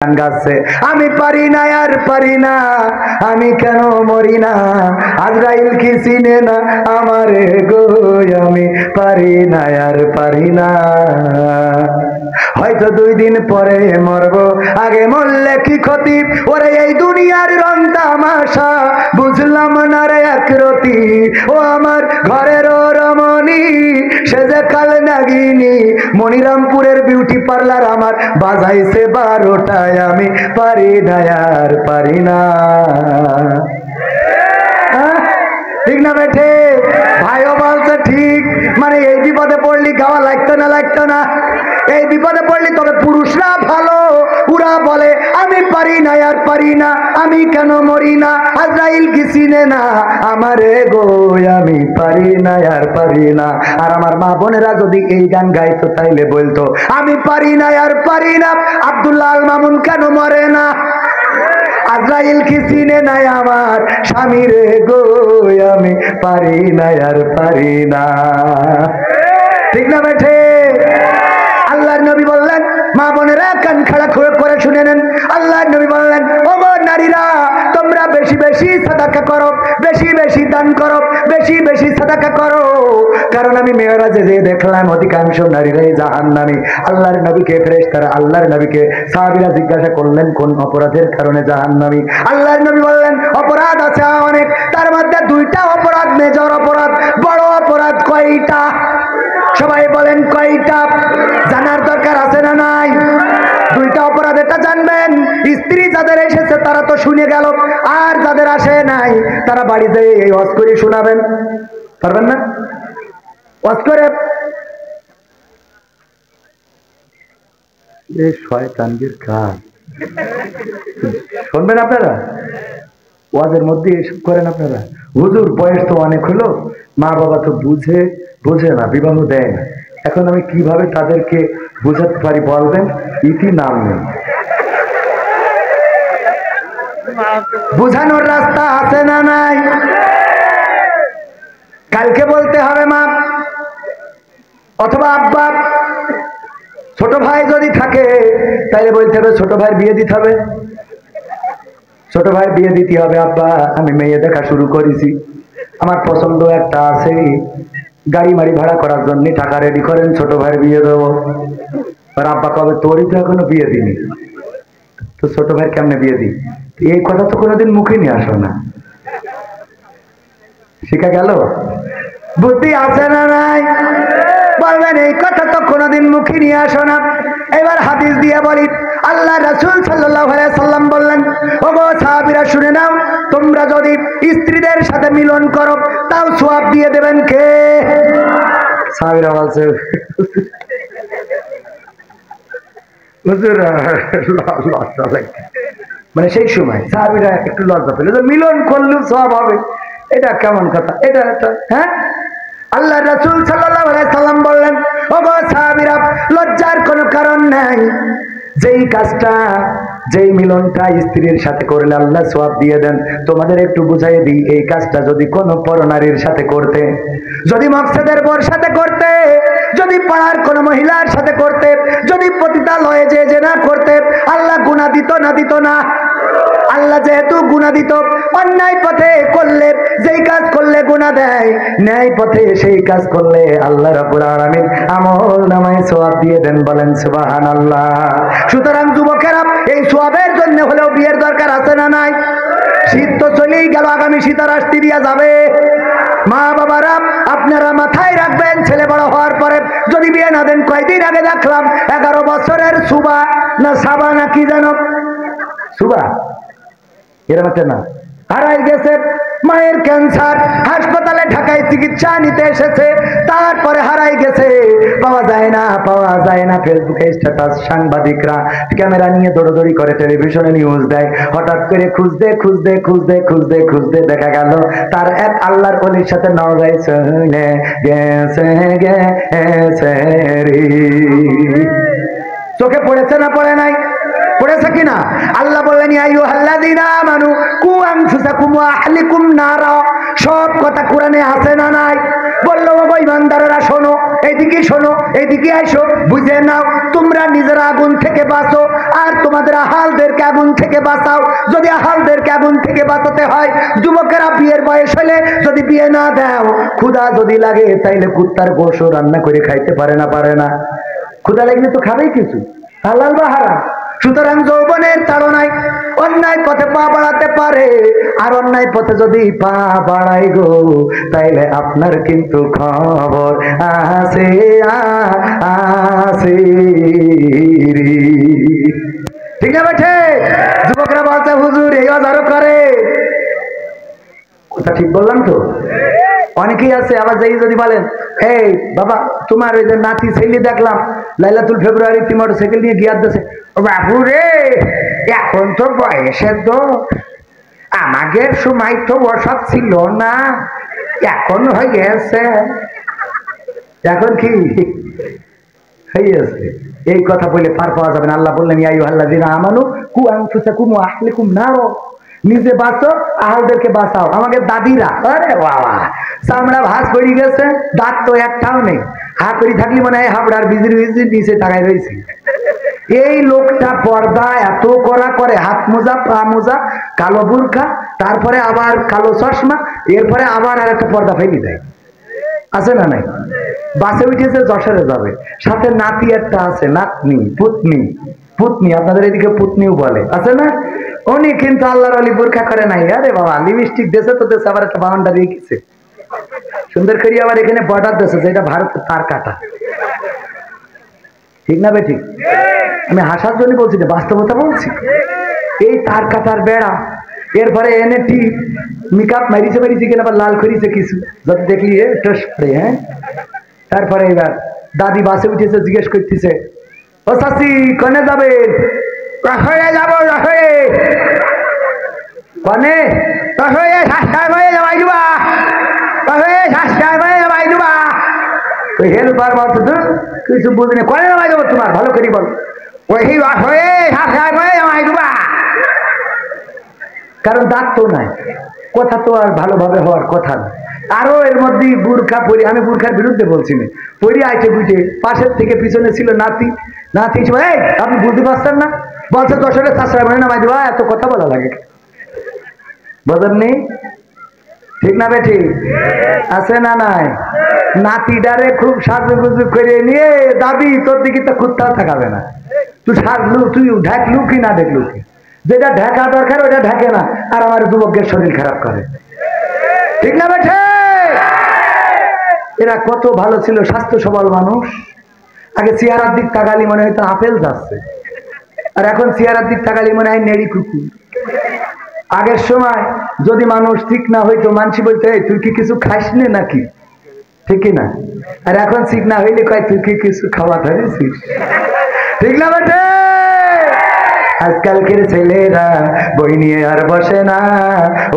গান গাচ্ছে, আমি পারি না আর পারি না, আমি কেন মরি না, আজরাইল কি চিনে না আমারে গো, আমি পারি না আর পারি না। হয়তো 2 দিন পরে মরবো, আগে মরলে কি ক্ষতি, ওরে এই দুনিয়ার রং তামাশা বুঝলাম না রে একরতি। ও আমার ঘরের রমণী, সে যে কাল নাগিনী, মনিরামপুরের বিউটি পার্লার আমার বাজাইছে 12টায়, আমি পারি না আর পারি না। ঠিক না বেঠে? ভাইও বলছে ঠিক, মানে এই বিপদে পড়লি গাওয়া লাগতো না, লাগতো না? এই বিপদে পড়লি তবে পুরুষরা ভালো, ওরা বলে আমি পারি না আর পারি না, আমি কেন মরি না, আজরাইল কি চিনে না আমারে গো, আমি পারি না আর পারি না। আর আমার মা বোনেরা যদি এই গান গাইতো তাইলে বলতো আমি পারি না আর পারি না, আব্দুল্লাহ আল মামুন কেন মরে না, আজরাইল কি চিনে নাই আমার স্বামী রে গো, আমি পারি না আর পারি না। ঠিক না বেঠে? আল্লাহর নবী বললেন, মা বোনেরা কান খাড়া করে শুনে নেন, আল্লাহর নবী বললেন, ও গো নারীরা, তোমরা বেশি বেশি সাদাকা করো, বেশি বেশি দান করো, বেশি বেশি সাদাকা করো, কারণ আমি মেয়েরাজে যে দেখলাম অধিকাংশ নারীরাই জাহান্নামী। আল্লাহর নবীকে ফেরেশতারা আল্লাহর নবীকে সাহাবীরা জিজ্ঞাসা করলেন কোন অপরাধের কারণে জাহান্নামী? আল্লাহর নবী বললেন অপরাধ আছে অনেক, তার মধ্যে 2টা অপরাধ মেজর অপরাধ। বড় অপরাধ কয়টা? সবাই বলেন কয়টা? জানার দরকার আছে না নাই? 2টা অপরাধ, এটা জানবেন। স্ত্রী যাদের এসেছে তারা তো শুনে গেল, আর যাদের আসে নাই তারা বাড়িতে এই ওয়াজ করে শোনাবেন, পারবেন না? ওয়াজ করে এই শয়তানদের কাজ শুনবেন আপনারা, ওয়াজের মধ্যে এসব করেন আপনারা। হুজুর বয়স তো অনেক হলো, মা বাবা তো বুঝে না, বিবাহ দেয় না, এখন আমি কিভাবে তাদেরকে বুঝাতে পারি বলবেন? ইতি নাম নেই, বুঝানোর রাস্তা আছে না নাই? কালকে বলতে হবে মা অথবা আব্বা। ছোট ভাই যদি থাকে তাহলে বলতে হবে ছোট ভাইয়ের বিয়ে দিতে হবে, ছোট ভাইয়ের বিয়ে দিতে হবে। আব্বা আমি মেয়ে দেখা শুরু করেছি, আমার পছন্দ একটা আছে, গাড়ি মাড়ি ভাড়া করার জন্য টাকা রেডি করেন, ছোট ভাইয়ের বিয়ে দেবো। আর আব্বা কবে তোরই তো এখনো বিয়ে দিনি, তো ছোট ভাই কেমনে বিয়ে দিই? এই কথা তো কোনোদিন মুখে নিয়ে আসো না, শিখা গেল? বুদ্ধি আছে না নাই? বলবেন এই কথা তো কোনোদিন মুখে নিয়ে আসো না। এবার হাদিস দিয়ে বলি, আল্লাহ রাসূল সাল্লাল্লাহু আলাইহি সাল্লাম বললেন, ওগো সাহাবীরা শুনে নাও, তোমরা যদি স্ত্রীদের সাথে মিলন করো তাও সওয়াব দিয়ে দেবেন কে? সাহাবীরা বলছে মানে সেই সময় সাহাবীরা একটু লজ্জা পেল, মিলন করলেও সওয়াব হবে, এটা কেমন কথা? এটা হ্যাঁ? আল্লাহ রাসূল সাল্লাল্লাহু আলাইহি সাল্লাম বললেন, ওগো সাহাবীরা লজ্জার কোনো কারণ নাই, যেই কাজটা, যেই মিলনটা স্ত্রীর সাথে করলে আল্লাহ সওয়াব দিয়ে দেন। তোমাদের একটু বুঝাই দিই, এই কাজটা যদি কোনো পরনারীর সাথে করতে, যদি মকসেদের বর সাথে করতে, যদি পাড়ার কোনো মহিলার সাথে করতে, যদি পতিতালয়ে যে না করতে, আল্লাহ গুনাহ দিত না? দিত না? আল্লাহ যেহেতু গুনাহ দিত, অন্যায় পথে করলে যেই কাজ করলে গুনাহ দেয়, ন্যায় পথে সেই কাজ করলে আল্লাহ রাব্বুল আলামিন আমল নামায় সওয়াব দিয়ে দেন, বলেন সুবহানাল্লাহ। সুতরাং যুবকেরা, এই সওয়াবের জন্য হলেও বিয়ের দরকার আছে না নাই? শীত তো চলেই গেল, আগামী শীত আর আসতে দিয়া যাবে। মা বাবারা আপনারা মাথায় রাখবেন, ছেলে বড় হওয়ার পরে যদি বিয়ে না দেন, কয়দিন আগে দেখলাম 11 বছরের সুবা না সাবা না কি যেন, সুবা এরকম একটা না, হারাই গেছে, মায়ের ক্যান্সার, হাসপাতালে ঢাকায় চিকিৎসা নিতে এসেছে, তারপরে হারাই গেছে, পাওয়া যায় না। ফেসবুকে স্ট্যাটাস, সাংবাদিকরা ক্যামেরা নিয়ে দৌড়দৌড়ি করে, টেলিভিশনে নিউজ দেয়, হঠাৎ করে খুঁজতে দেখা গেল তার এক আল্লাহর ওলির সাথে নওগাঁয় চলে গেছে রে। চোখে পড়েছে না পড়ে নাই? পড়েছে কিনা? আল্লাহ বললেন, ইয়া আইয়ুহাল্লাযীনা আমানু কু আনফুসাকুম ওয়া আহলিকুম নারা। সব কথা কোরআনে আছে না নাই? বললো ও ইমানদারেরা শোনো, এইদিকে শোনো, এইদিকে আইসো, বুঝে নাও, তোমরা নিজেরা আগুন থেকে বাঁচো আর তোমাদের আহালদেরকে আগুন থেকে বাঁচাও। যদি আহালদেরকে আগুন থেকে বাঁচাতে হয়, যুবকেরা বিয়ের বয়স হলে যদি বিয়ে না দাও, ক্ষুধা যদি লাগে তাইলে কুত্তার গোশত রান্না করে খাইতে পারে না, পারে না? ক্ষুধা লাগলে তো খাবেই কিছু, হালাল বা হারাম। সুতরাং যৌবনের তাড়নায় অন্যায় পথে পা বাড়াতে পারে, আর অন্যায় পথে যদি পা বাড়াই গো, তাইলে আপনার কিন্তু খবর আছে আছে। ঠিক না বেঠে? যুবকরা বলছে হুজুর এই অজারও করে, কথা ঠিক বললাম তো? অনেকেই আছে আবার যাই যদি বলেন, এই বাবা তোমার ওই যে নাতি ছেলে দেখলাম লাইলাতুল ফেব্রুয়ারিতে মোটরসাইকেল নিয়ে গিয়ে আসতেছে, বাবু রে এখন তো বয়সের তো, আমাদের সময় তো ওসব ছিল না, এখন হয়ে গেছে। এখন কি হয়ে গেছে? এই কথা বলে পার পাওয়া যাবে না। আল্লাহ বললেন ইয়া আইয়ুহাল্লাযীনা আমানু কু আনফুসাকুম ওয়া আহলিকুম নারো, নিজে বাঁচো আহলদেরকে বাঁচাও। আমাদের দাদিরা, আরে বাবা চামড়া ভাঁজ পড়ে গেছে, দাঁত তো একটাও নেই, হা করে থাকলে মনে হয় হাবড়ার বিজির বিজির নিচে তাকায় রয়েছে। এই লোকটা পর্দা এত করা করে, হাত মোজা, পা মোজা, কালো বুরকা, তারপরে আবার কালো চশমা, এরপরে আবার আর একটা পর্দা ফেলে দেয়। আছে না নাই? বাসে উঠেছে যশোরে যাবে, সাথে নাতি একটা আছে, নাতনি, পুতনি, পুতনি আপনাদের এদিকে পুতনিও বলে, আছে না? উনি কিন্তু আল্লাহর ওলি বোরকা করে নাই। আরে বাবা লিপস্টিক দেশে তো দেশে আবার একটা বাউন্ডারি রেখেছে সুন্দর করি, আবার এখানে বর্ডার দেশে, যেটা ভারতের তার কাটা। ঠিক না বে ঠিক? আমি হাসার জন্য বলছি না, বাস্তবতা বলছি। এই তার কাটার বেড়া, এরপরে এনে ঠিক মেকআপ মারিছে মারিছে কিনা আবার লাল করিছে কিছু, যত দেখলি টেস্ট করে। হ্যাঁ, তারপরে এবার দাদি বাসে উঠেছে, জিজ্ঞেস করতেছে, ও চাচি কনে যাবে? রসয়ে যাবো, রসয়ে। কনে? রসয়ে সাতটায় হয়ে যাবাই দিবা, রসয়ে সাতটায় হয়ে যাবাই দিবা। ওই হেল্পার বলতো তো কিছু বুঝিনি, কনে নামাই দেবো তোমার, ভালো করি বল। ওই রসয়ে সাতটায় হয়ে যাবাই দিবা। কারণ দাঁত তো নাই, কথা তো আর ভালোভাবে হওয়ার কথা না। আরো এর মধ্যে বুরখা পরি, আমি বুরখার বিরুদ্ধে বলছি না, পরি আইটে বুঝে পাশের থেকে পিছনে ছিল নাতি, নাতি এই আপনি বুঝতে পারছেন না, বলছে দশটা চাষা মানে নামাই দেওয়া, এত কথা বলা লাগে বলেন নেই? ঠিক না বেঠি? আছে না নাই? নাতিটারে খুব সাজুগুজু করে নিয়ে, দাবি তোর দিকে তো কুত্তাও থাকাবে না, তুই সাজলু, তুই ঢাকলু কি না দেখলু কি, যেটা ঢাকা দরকার ওটা ঢাকে না, আর আমার যুবকের শরীর খারাপ করে। ঠিক না বেঠে? এরা কত ভালো ছিল, স্বাস্থ্য সবল মানুষ। আগে চেহারার দিক তাকালি মনে হয়তো আপেল যাচ্ছে, আর এখন চেহারার দিক তাকালি মনে হয় নেড়ি কুকুর। আগের সময় যদি মানুষ ঠিক না হইতো, মানসি বলতে তুই কি কিছু খাস নে নাকি, ঠিক না? আর এখন ঠিক না হইলে কয় তুই কি কিছু খাওয়া ধরেছিস। ঠিক না বেঠে? আজকালকের ছেলেরা বই নিয়ে আর বসে না,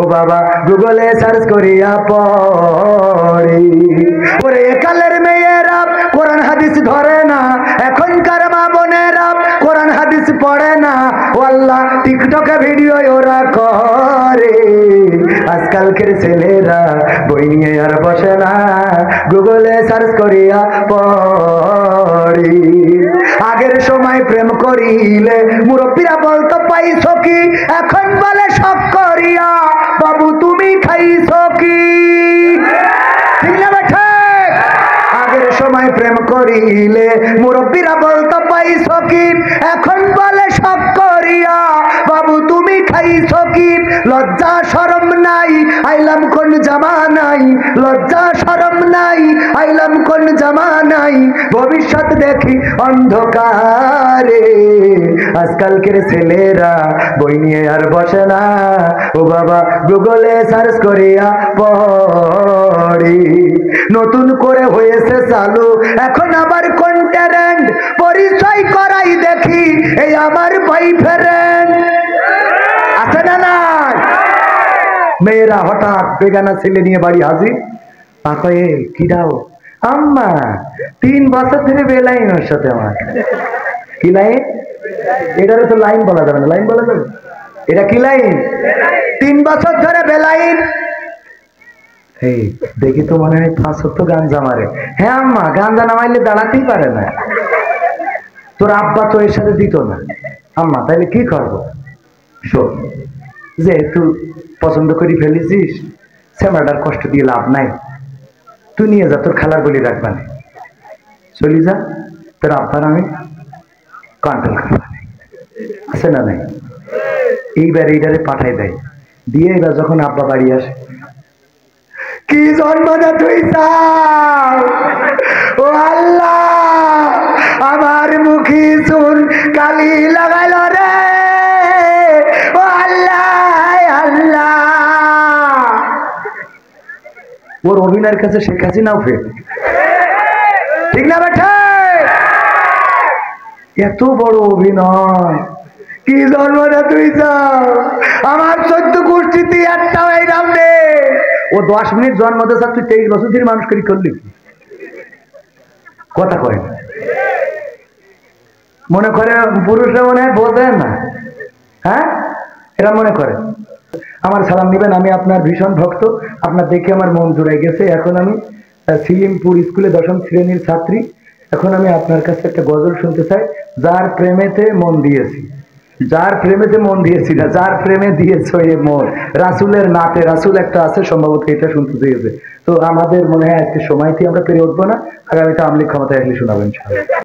ও বাবা গুগলে সার্চ করিয়া পড়ে। ওরে একালের মেয়েরা কোরআন হাদিস ধরে না, এখনকার মা বোনেরা কোরআন হাদিস পড়ে না, ও আল্লাহ টিকটকে ভিডিও ওরা করে। আজকালকের ছেলেরা বই নিয়ে আর বসে না, গুগলে সার্চ করিয়া পড়ে। আগের সময় প্রেম করিলে মুরব্বীরা বলতো পাইছো কি, এখন বলে শখ করিয়া বাবু তুমি খাইছো কি। ঠিক না বেঠে? আগের সময় প্রেম করিলে মুরব্বীরা বলতো পাইছো কি, এখন বলে শখ করিয়া বাবু তুমি খাইছো কি। লজ্জা শরম নাই, আইলাম কোন জামানাই, লজ্জা শরম নাই, আইলাম কোন জামানাই, ভবিষ্যৎ দেখি অন্ধকারে। আজকালকের ছেলেরা বই নিয়ে আর বসে না, ও বাবা গুগলে সার্চ করিয়া পড়ে। নতুন করে হয়েছে চালু এখন আবার কোন ট্যালেন্ট, পরিচয় করাই দেখি এই আমার বয়ফ্রেন্ড। আছে না না? মেয়েরা হঠাৎ বেগানা ছেলে নিয়ে বাড়ি হাজির, পাকয়ে কি দাও আম্মা 3 বছর ধরে বেলাইন ওর সাথে আমার। কি লাইন? এটারে তো লাইন বলা যাবে না, লাইন বলা যাবে? এটা কি লাইন? 3 বছর ধরে বেলাইন। এই দেখি তো মনে হয় 5 ওয়াক্ত গাঞ্জা মারে। হ্যাঁ আম্মা, গাঞ্জা না মারলে দাঁড়াতেই পারে না। তোর আব্বা তো এর সাথে দিত না। আম্মা তাইলে কি করবো? শোন, যেহেতু পছন্দ করি ফেলেছিস, শ্যামলাটার কষ্ট দিয়ে লাভ নাই, তুই নিয়ে যা, তোর খালার বলি রাখবা না, চলি যা, তোর আব্বার আমি কন্ট্রোল করবা আছে না নাই। এইবার এইটারে পাঠাই দেয়, দিয়ে এবার যখন আব্বা বাড়ি আসে, কি জন্মটা তুই চাও? ও আল্লাহ, আমার মুখে চুন কালি লাগাইল রে, ও আল্লাহ আল্লাহ। ওর অভিনয়ের কাছে শেখ হাসিনাও ফের, ঠিক না বেঠে? এত বড় অভিনয়, কি জন্মটা তুই চাও? আমার 14 গোষ্ঠীতে একটাও এই নাম নেই। ও 10 মিনিট জন্ম দেয়, তুই 23 বছর ধরে মানুষ করি করলি, কথা কয় না। মনে করে পুরুষরা মনে হয় বোঝে না, হ্যাঁ এরা মনে করে। আমার সালাম নিবেন, আমি আপনার ভীষণ ভক্ত, আপনার দেখে আমার মন জুড়ে গেছে। এখন আমি সিলিমপুর স্কুলে 10ম শ্রেণীর ছাত্রী। এখন আমি আপনার কাছে একটা গজল শুনতে চাই, যার প্রেমেতে মন দিয়েছি, যার প্রেমেতে মন দিয়েছি না, যার প্রেমে দিয়েছে এ মন। রাসুলের নাতে রাসুল একটা আছে, সম্ভবত এটা শুনতে চেয়েছে। তো আমাদের মনে হয় আজকে সময়টি আমরা পেরে উঠবো না, আগামীতে আমলিক ক্ষমতায় আসলে শোনাবেন।